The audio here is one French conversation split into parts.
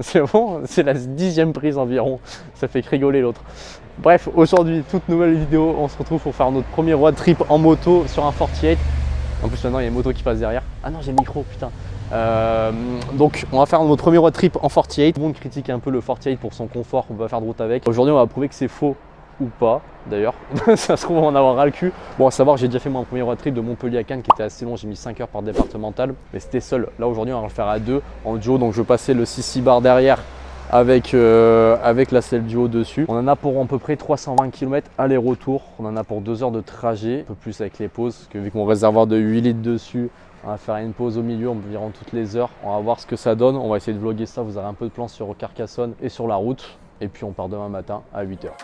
C'est bon, c'est la 10e prise environ. Ça fait rigoler l'autre. Bref, aujourd'hui, toute nouvelle vidéo. On se retrouve pour faire notre premier road trip en moto sur un 48. En plus, maintenant, il y a une moto qui passe derrière. Ah non, j'ai le micro, putain. Donc, on va faire notre premier road trip en 48. Tout le monde critique un peu le 48 pour son confort. On va faire de route avec. Aujourd'hui, on va prouver que c'est faux ou pas. D'ailleurs, ça se trouve, on va en avoir ras le cul. Bon, à savoir, j'ai déjà fait mon premier road trip de Montpellier à Cannes qui était assez long. J'ai mis 5 heures par départemental, mais c'était seul. Là, aujourd'hui, on va le faire à deux en duo. Donc, je vais passer le 6 bar derrière avec la selle du haut dessus. On en a pour à peu près 320 km aller-retour. On en a pour 2 heures de trajet, un peu plus avec les pauses. Que vu que mon réservoir de 8 litres dessus, on va faire une pause au milieu environ toutes les heures. On va voir ce que ça donne. On va essayer de vlogger ça. Vous aurez un peu de plans sur Carcassonne et sur la route. Et puis, on part demain matin à 8 heures.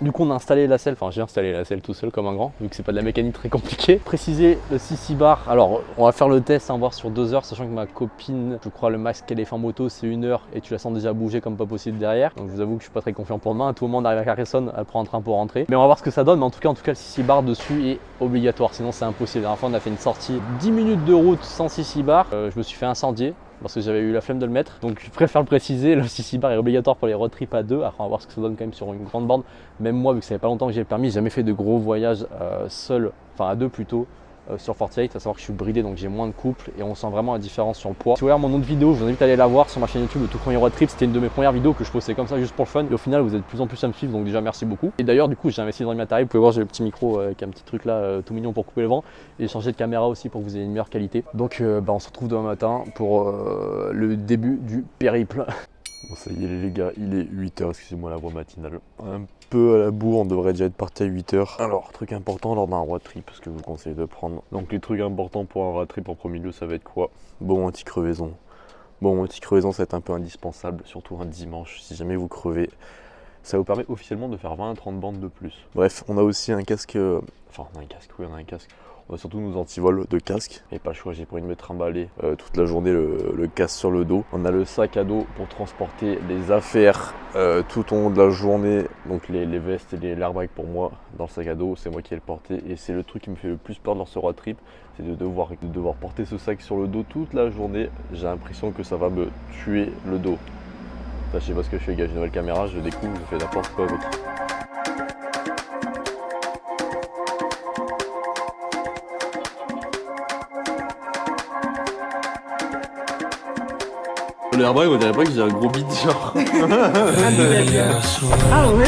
Du coup, on a installé la selle, enfin j'ai installé la selle tout seul comme un grand, vu que c'est pas de la mécanique très compliquée. Préciser le 6 bar, alors on va faire le test, voir sur 2 heures, sachant que ma copine, je crois le max qu'elle est fait en moto, c'est 1 heure et tu la sens déjà bouger comme pas possible derrière. Donc je vous avoue que je suis pas très confiant pour demain. À tout moment, on arrive à Carcassonne, elle prend un train pour rentrer. Mais on va voir ce que ça donne, mais en tout cas, le 6 bar dessus est obligatoire, sinon c'est impossible. La dernière fois, on a fait une sortie 10 minutes de route sans 6 bar, je me suis fait incendier parce que j'avais eu la flemme de le mettre. Donc je préfère le préciser, le 6 bar est obligatoire pour les road trips à deux. Après on va voir ce que ça donne quand même sur une grande bande. Même moi, vu que ça fait pas longtemps que j'ai le permis, j'ai jamais fait de gros voyages seul, enfin à deux plutôt, sur 48, à savoir que je suis bridé donc j'ai moins de couple et on sent vraiment la différence sur le poids. Si vous regardez mon autre vidéo, je vous invite à aller la voir sur ma chaîne YouTube, le tout premier road trip. C'était une de mes premières vidéos que je postais comme ça juste pour le fun et au final vous êtes de plus en plus à me suivre, donc déjà merci beaucoup. Et d'ailleurs du coup j'ai investi dans le matériel, vous pouvez voir j'ai le petit micro avec un petit truc là tout mignon pour couper le vent, et j'ai changé de caméra aussi pour que vous ayez une meilleure qualité. Donc on se retrouve demain matin pour le début du périple. Bon ça y est les gars, il est 8h, excusez-moi la voix matinale. Un peu à la bourre, on devrait déjà être parti à 8h. Alors, truc important lors d'un road trip, ce que je vous conseille de prendre. Donc les trucs importants pour un road trip en premier lieu, ça va être quoi? Bon anti-crevaison. Bon anti-crevaison, ça va être un peu indispensable, surtout un dimanche. Si jamais vous crevez, ça vous permet officiellement de faire 20 à 30 bandes de plus. Bref, on a aussi un casque, enfin on a un casque, oui on a un casque. On a surtout nos antivols de casque, et pas le choix, j'ai pris de me trimballer toute la journée le casque sur le dos. On a le sac à dos pour transporter les affaires tout au long de la journée, donc les vestes et l'airbag pour moi dans le sac à dos, c'est moi qui ai le porté, et c'est le truc qui me fait le plus peur dans ce road trip, c'est de devoir porter ce sac sur le dos toute la journée. J'ai l'impression que ça va me tuer le dos. Enfin, je sais pas ce que je fais, gars, j'ai une nouvelle caméra, je découvre, je fais n'importe quoi avec. L'airbag, on dirait pas que j'ai un gros bide genre. Ah ouais.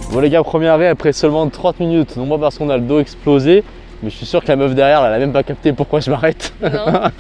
Bon les gars, premier arrêt après seulement 30 minutes, non pas parce qu'on a le dos explosé, mais je suis sûr que la meuf derrière elle a même pas capté pourquoi je m'arrête. T'as pas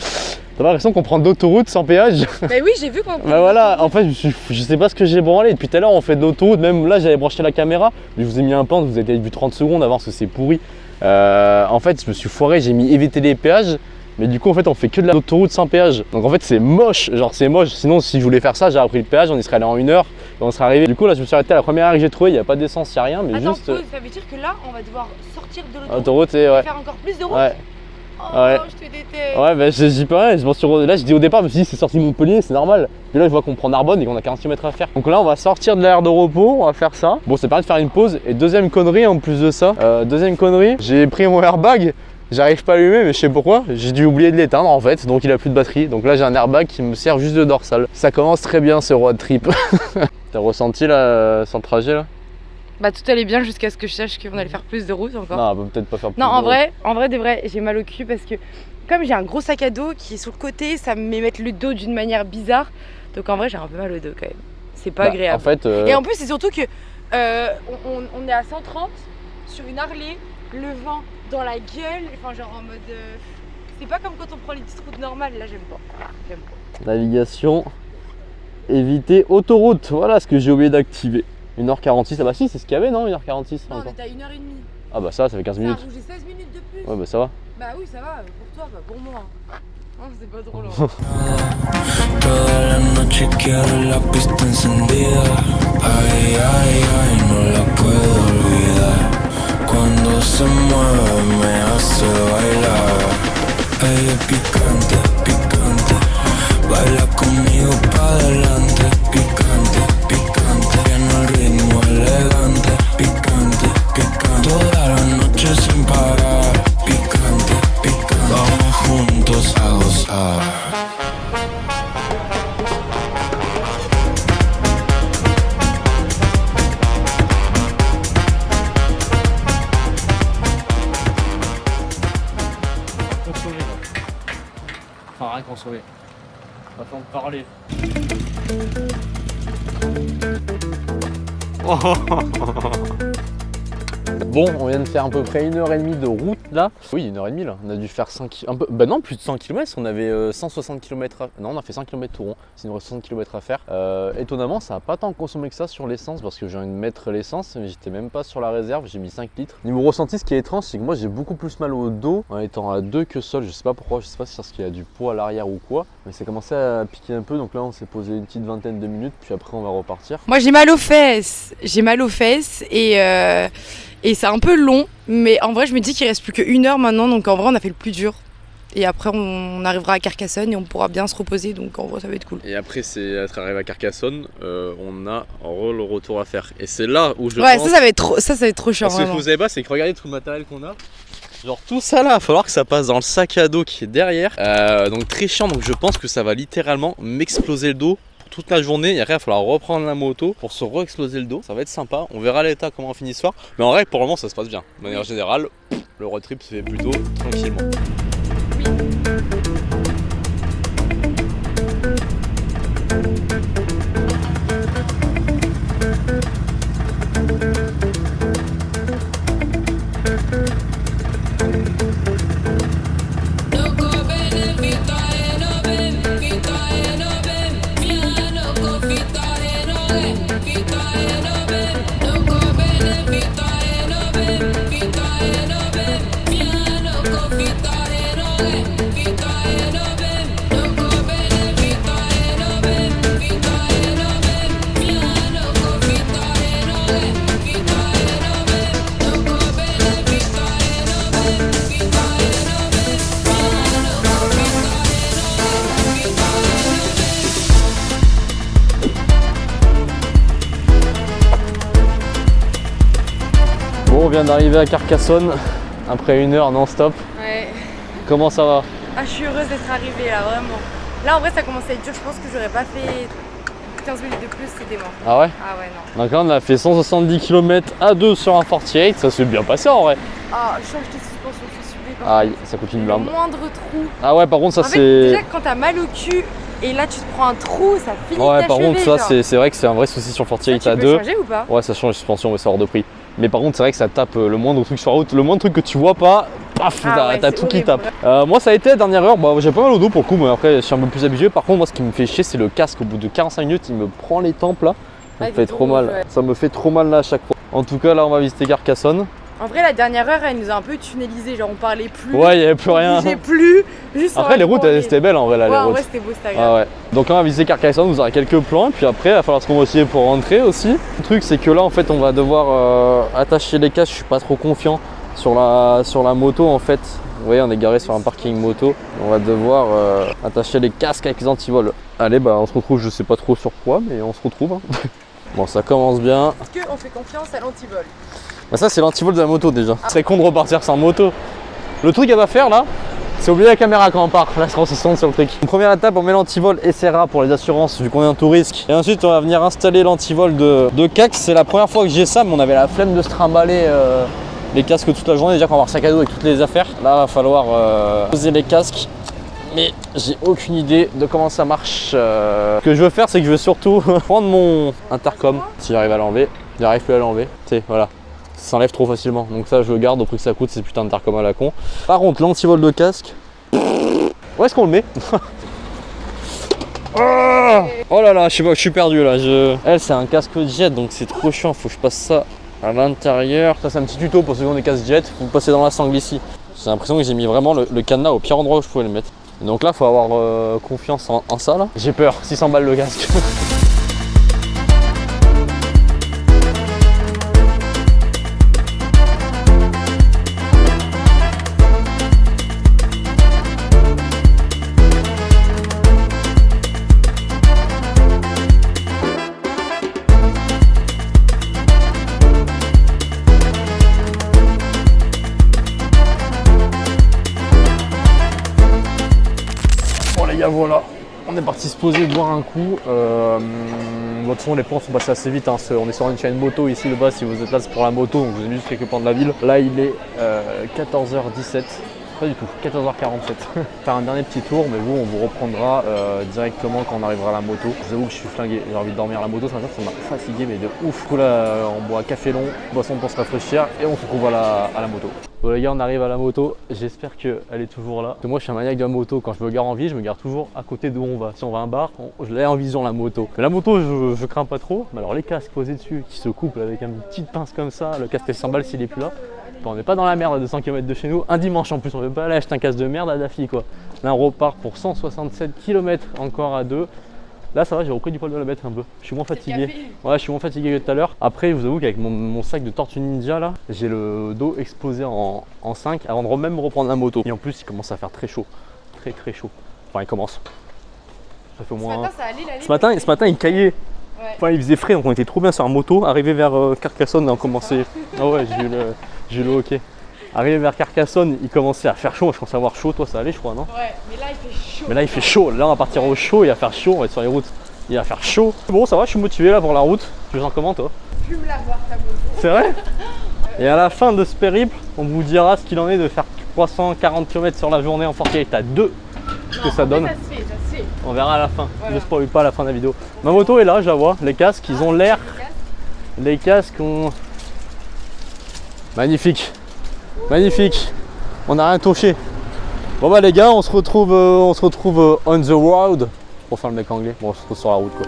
l'impression qu'on prend d'autoroute sans péage? Mais oui, j'ai vu qu'on prend. Bah voilà, en fait je sais pas ce que j'ai branlé, depuis tout à l'heure on fait de l'autoroute, même là j'avais branché la caméra, mais je vous ai mis un plan, vous avez vu 30 secondes à voir ce que c'est pourri. En fait je me suis foiré, j'ai mis éviter les péages. Mais du coup en fait on fait que de l'autoroute sans péage. Donc en fait c'est moche, genre c'est moche. Sinon si je voulais faire ça j'aurais pris le péage, on y serait allé en 1 heure et on serait arrivé. Du coup là je me suis arrêté à la première arrêt que j'ai trouvé, il n'y a pas d'essence, il n'y a rien, mais attends, juste... pause, ça veut dire que là on va devoir sortir de l'autoroute et ouais. faire encore plus de route. Ouais. Oh ouais. je te déteste. Ouais bah j'y peux rien, là je dis au départ, je me suis dit c'est sorti Montpellier, c'est normal. Puis là je vois qu'on prend Narbonne et qu'on a 40 km à faire. Donc là on va sortir de l'aire de repos, on va faire ça. Bon c'est pas de faire une pause. Et deuxième connerie en plus de ça, j'ai pris mon airbag. J'arrive pas à l'allumer, mais je sais pourquoi. J'ai dû oublier de l'éteindre en fait, donc il a plus de batterie. Donc là j'ai un airbag qui me sert juste de dorsale. Ça commence très bien ce road trip. T'as ressenti là sur le trajet là? Bah tout allait bien jusqu'à ce que je sache qu'on allait faire plus de route encore. Non, on peut peut-être pas faire plus non, de route. En vrai de vrai, j'ai mal au cul parce que comme j'ai un gros sac à dos qui est sur le côté, ça me met mettre le dos d'une manière bizarre. Donc en vrai j'ai un peu mal au dos quand même. C'est pas agréable. En fait, et en plus c'est surtout que on est à 130 sur une Harley, le vent dans la gueule, enfin genre en mode c'est pas comme quand on prend les petites routes normales, là j'aime pas. Navigation, éviter autoroute, voilà ce que j'ai oublié d'activer. 1h46, ah bah si, c'est ce qu'il y avait, non 1h46 Non, on encore. était à 1h30. Ah bah ça fait 15 Ça a minutes. bougé 16 minutes de plus. Ouais bah ça va. Bah oui, ça va, pour toi, pas pour moi. Non, c'est pas drôle. Toda la noche quiero la pista encendida. Ay, ay, ay, no la puedo olvidar. Cuando se mueve me hace bailar. Ella es picante, picante. Baila conmigo pa' adelante. Picante, picante. Tiene el ritmo elegante. Picante, picante. Toda la noche sin parar. Picante, picante. Vamos juntos a gozar. Enfin rien consommer. Attends de parler. Bon, on vient de faire à peu près 1h30 de route là. Oui, 1h30 là. On a dû faire 5 km. Bah non, plus de 100 km. On avait 160 km à... Non, on a fait 5 km tout rond. C'est une 60 km à faire. Étonnamment, ça n'a pas tant consommé que ça sur l'essence parce que j'ai envie de mettre l'essence, mais j'étais même pas sur la réserve. J'ai mis 5 litres. Niveau ressenti, ce qui est étrange, c'est que moi j'ai beaucoup plus mal au dos en étant à 2 que seul. Je sais pas pourquoi. Je sais pas si c'est parce qu'il y a du poids à l'arrière ou quoi. Mais ça commençait à piquer un peu. Donc là, on s'est posé une petite vingtaine de minutes. Puis après, on va repartir. Moi, j'ai mal aux fesses. J'ai mal aux fesses et c'est un peu long. Mais en vrai, je me dis qu'il reste plus qu'une heure maintenant. Donc en vrai, on a fait le plus dur. Et après, on arrivera à Carcassonne et on pourra bien se reposer. Donc en vrai, ça va être cool. Et après, c'est être arrivé à Carcassonne, on a le retour à faire. Et c'est là où je Ouais, pense... ça va être trop chiant. Parce que ce que vous savez pas, c'est que regardez tout le matériel qu'on a. Genre tout ça là, il va falloir que ça passe dans le sac à dos qui est derrière. Donc très chiant, donc je pense que ça va littéralement m'exploser le dos pour toute la journée. Et après, il va falloir reprendre la moto pour se re-exploser le dos. Ça va être sympa. On verra l'état comment on finit ce soir. Mais en vrai, pour le moment, ça se passe bien. De manière générale, le road trip se fait plutôt tranquillement. On vient d'arriver à Carcassonne après 1 heure non-stop. Ouais. Comment ça va? Ah, je suis heureuse d'être arrivée là, vraiment. Là, en vrai, ça commence à être dur. Je pense que j'aurais pas fait 15 minutes de plus, c'était mort. Ah ouais? Ah ouais, non. Donc là, on a fait 170 km à 2 sur un 48. Ça s'est bien passé en vrai. Ah, change de suspension, je suis super. Aïe, ça coûte une blinde. Le moindre trou. Ah ouais, par contre, ça En fait, c'est. déjà, quand t'as mal au cul et là, tu te prends un trou, ça finit Ouais, ta par contre, ça genre. c'est vrai que c'est un vrai souci sur Ça, 48 tu à peux 2. changer ou pas? Ouais, ça change la suspension, mais c'est hors de prix. Mais par contre, c'est vrai que ça tape le moindre truc sur la route, le moindre truc que tu vois pas, paf, Ah ouais, t'as c'est tout qui horrible. tape. Moi, ça a été la dernière heure, bah, j'ai pas mal au dos pour le coup, mais après, je suis un peu plus habitué. Par contre, moi, ce qui me fait chier, c'est le casque. Au bout de 45 minutes, il me prend les tempes là. Ça me Ah, fait c'est trop rouge, mal. ouais. Ça me fait trop mal là à chaque fois. En tout cas, là, on va visiter Carcassonne. En vrai, la dernière heure, elle nous a un peu tunnelisé. Genre, on parlait plus. Ouais, il y avait plus rien. On bougeait plus. Juste Après, les routes, c'était belle en vrai, là, Ouais, les en routes. vrai, c'était beau, c'était Ah agréable. ouais. Donc là, on va visiter Carcassonne, vous aurez quelques plans, et puis après, il va falloir se convoiter pour rentrer aussi. Le truc, c'est que là, en fait, on va devoir attacher les casques. Je suis pas trop confiant sur la moto, en fait. Vous voyez, on est garé sur un parking moto. On va devoir attacher les casques avec les antivols. Allez, bah, on se retrouve, je sais pas trop sur quoi, mais on se retrouve. Hein. Bon, ça commence bien. Est-ce qu'on fait confiance à l'antivol? Bah ça, c'est l'antivol de la moto déjà. Ce serait con de repartir sans moto. Le truc qu'elle va faire là, c'est oublier la caméra quand on part. Là, on se centre sur le truc. Une première étape, on met l'antivol SRA pour les assurances vu qu'on est en tout risque. Et ensuite, on va venir installer l'antivol de CAX. C'est la première fois que j'ai ça, mais on avait la flemme de se trimballer les casques toute la journée. Déjà qu'on va avoir sac à dos avec toutes les affaires. Là, il va falloir poser les casques. Mais j'ai aucune idée de comment ça marche. Ce que je veux faire, c'est que je veux surtout prendre mon intercom. Si j'arrive à l'enlever, j'arrive plus à l'enlever. Tu sais, voilà. Ça s'enlève trop facilement. Donc ça, je le garde au prix que ça coûte, ces putains d'intercom à la con. Par contre, l'antivol de casque, où est-ce qu'on le met? Oh là là, je sais pas, je suis perdu là. Elle, c'est un casque jet, donc c'est trop chiant. Faut que je passe ça à l'intérieur. Ça, c'est un petit tuto pour ceux qui ont des casques jet. Vous passez dans la sangle ici. J'ai l'impression que j'ai mis vraiment le cadenas au pire endroit où je pouvais le mettre. Et donc là, faut avoir confiance en ça là. J'ai peur, 600 balles le casque. Voilà, on est parti se poser, boire un coup. De toute façon, les ponts sont passés assez vite. Hein. On est sur une chaîne moto ici, là-bas. Si vous êtes là, c'est pour la moto, donc vous êtes juste quelque part de la ville. Là, il est 14h17. Pas du tout, 14h47. Faire un dernier petit tour, mais vous, on vous reprendra directement quand on arrivera à la moto. Je vous avoue que je suis flingué, j'ai envie de dormir à la moto, ça m'a fatigué, mais de ouf. Du coup là, on boit café long, boisson pour se rafraîchir et on se retrouve à la moto. Bon les gars, on arrive à la moto, j'espère qu'elle est toujours là. Parce que moi je suis un maniaque de la moto, quand je me gare en ville, je me gare toujours à côté d'où on va. Si on va à un bar, je l'ai en vision la moto. Mais la moto, je crains pas trop. Mais alors les casques posés dessus, qui se couplent avec une petite pince comme ça, le casque est 100 balles s'il est plus là. On n'est pas dans la merde à 200 km de chez nous, un dimanche en plus, on ne veut pas aller acheter un casque de merde à Daffy quoi. Là on repart pour 167 km encore à deux. Là ça va, j'ai repris du poil de la bête un peu, je suis moins fatigué. Ouais, je suis moins fatigué que tout à l'heure. Après je vous avoue qu'avec mon sac de Tortue Ninja là, j'ai le dos exposé en 5 avant de même reprendre la moto. Et en plus il commence à faire très chaud, très chaud. Enfin il commence. Ça fait au moins... Ce matin ça allait, ce matin il caillait. Ouais. Enfin, il faisait frais, donc on était trop bien sur la moto. Arrivé vers Carcassonne, on a commencé. Ah ouais, j'ai eu le hockey. Arrivé vers Carcassonne, il commençait à faire chaud. Je commençais à avoir chaud, toi ça allait, je crois, non? Ouais, mais là il fait chaud. Mais là il fait chaud. Là on va partir au chaud, il va faire chaud, on va être sur les routes. Il va faire chaud. Bon, ça va, je suis motivé là pour la route. Tu le sens comment toi? Je vais me la voir ta moto. C'est vrai? Et à la fin de ce périple, on vous dira ce qu'il en est de faire 340 km sur la journée en Fortier à 2. Ce que ça donne. Ça se fait. On verra à la fin, voilà. ne spoil pas à la fin de la vidéo. Ma moto est là, je la vois, les casques, ils ont l'air... Les casques ont... Magnifique, magnifique, on n'a rien touché. Bon bah les gars, on se retrouve on the road, pour faire le mec anglais, bon on se retrouve sur la route quoi.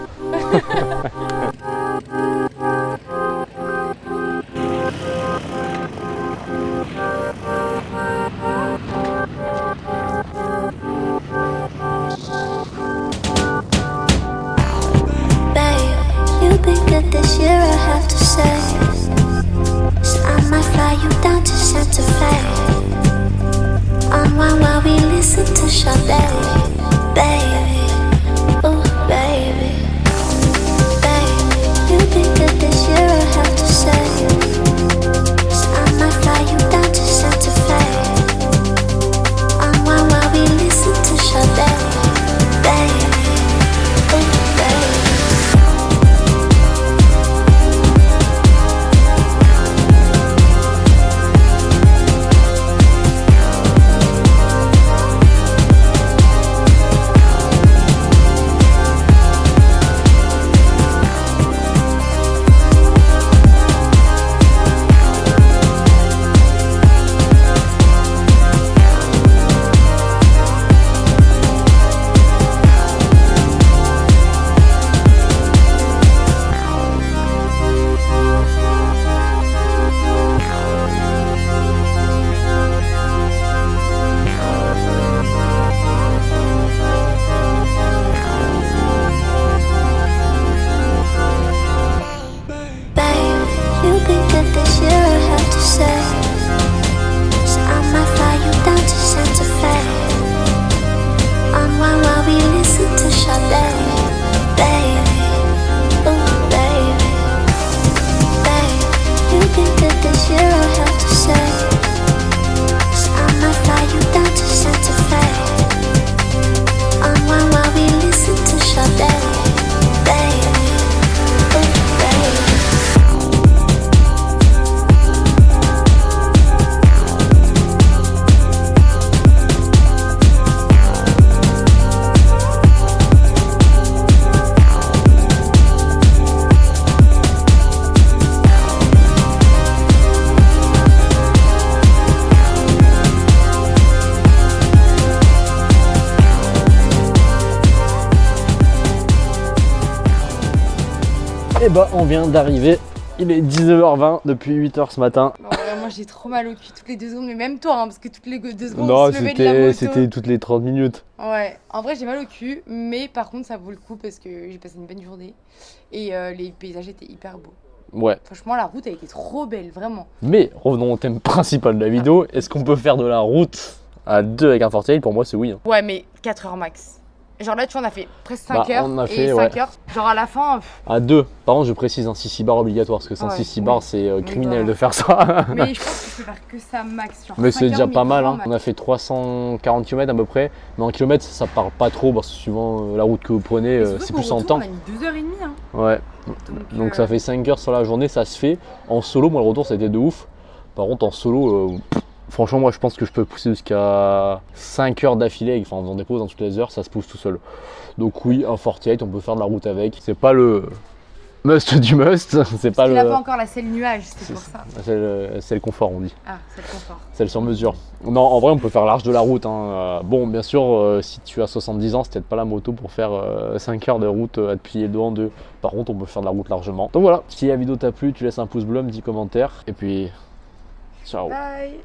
This year I have to say, so I might fly you down to Santa Fe. Unwind while we listen to Sade, baby, ooh baby, baby. Et bah on vient d'arriver, il est 19h20 depuis 8h ce matin. Non, vraiment j'ai trop mal au cul toutes les 2 secondes, mais même toi, hein, parce que toutes les 2 secondes Non, on se levait de la moto. c'était toutes les 30 minutes. Ouais, en vrai j'ai mal au cul, mais par contre ça vaut le coup parce que j'ai passé une bonne journée et les paysages étaient hyper beaux. Ouais. Franchement la route a été trop belle, vraiment. Mais revenons au thème principal de la vidéo, est-ce qu'on peut faire de la route à 2 avec un Fortier? Pour moi c'est oui. Hein. Ouais, mais 4 heures max. Genre là tu vois on a fait presque 5 Bah, heures on a et fait, 5 ouais. heures. Genre à la fin, À 2. Par contre je précise un 6 bar obligatoire parce que sans Ouais, 6 bar oui. c'est Oui, criminel bah. de faire ça. mais je pense que je peux faire que ça max. Genre Mais 5 c'est déjà heures, pas mal, grand hein. max. On a fait 340 km à peu près, mais en kilomètres ça part pas trop parce que suivant la route que vous prenez, Et surtout c'est qu'au plus en retour, temps. On a mis 2h30. Hein. Ouais, donc ça fait 5 heures sur la journée, ça se fait. En solo, moi le retour ça a été de ouf. Par contre en solo, franchement moi je pense que je peux pousser jusqu'à 5 heures d'affilée, enfin en faisant des pauses dans toutes les heures, ça se pousse tout seul. Donc oui, un 48, on peut faire de la route avec. C'est pas le must du must, c'est pas Il le... n'a pas encore la selle nuage, c'est pour ça. C'est le confort on dit. Ah, c'est le confort. C'est le sur mesure. Non, en vrai, on peut faire large de la route. Hein. Bon, bien sûr, si tu as 70 ans, c'est peut-être pas la moto pour faire 5 heures de route à te plier le dos en deux. Par contre, on peut faire de la route largement. Donc voilà, si la vidéo t'a plu, tu laisses un pouce bleu, un petit commentaire. Et puis, ciao. Bye.